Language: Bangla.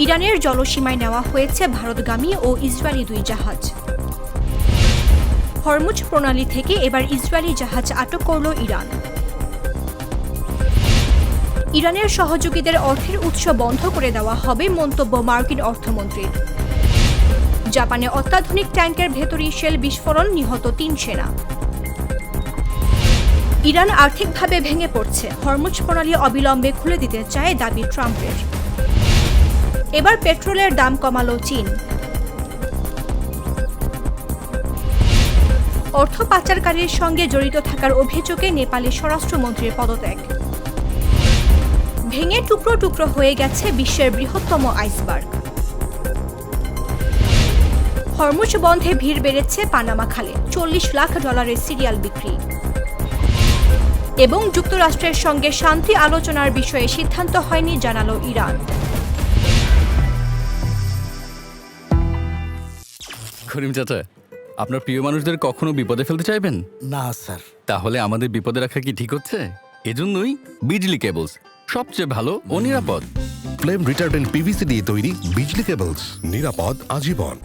ইরানের জলসীমায় নেওয়া হয়েছে ভারতগামী ও ইসরায়েলি 2 জাহাজ। হরমুজ প্রণালী থেকে এবার ইসরায়েলি জাহাজ আটক করল ইরান। ইরানের সহযোগীদের অর্থের উৎস বন্ধ করে দেওয়া হবে মন্তব্য মার্কিন অর্থমন্ত্রীর। জাপানে অত্যাধুনিক ট্যাঙ্কের ভেতরই শেল বিস্ফোরণ, নিহত 3 সেনা। ইরান আর্থিকভাবে ভেঙে পড়ছে, হরমুজ প্রণালী অবিলম্বে খুলে দিতে চায় দাবি ট্রাম্পের। এবার পেট্রোলের দাম কমালো চীন। অর্থ পাচারকারীর সঙ্গে জড়িত থাকার অভিযোগে নেপালি স্বরাষ্ট্রমন্ত্রীর পদত্যাগ। ভেঙে টুকরো টুকরো হয়ে গেছে বিশ্বের বৃহত্তম আইসবার্গ। হরমুজ বন্ধে ভিড় বেড়েছে পানামা খালে, $40 লাখ সিরিয়াল বিক্রি। এবং যুক্তরাষ্ট্রের সঙ্গে শান্তি আলোচনার বিষয়ে সিদ্ধান্ত হয়নি, জানালো ইরান। করিম চাচা, আপনার প্রিয় মানুষদের কখনো বিপদে ফেলতে চাইবেন না স্যার। তাহলে আমাদের বিপদে রাখা কি ঠিক হচ্ছে? এজন্যই বিজলি কেবলস সবচেয়ে ভালো ও নিরাপদ। ফ্লেম রিটার্ডেন্ট পিভিসি দিয়ে তৈরি বিজলি কেবলস, নিরাপদ আজীবন।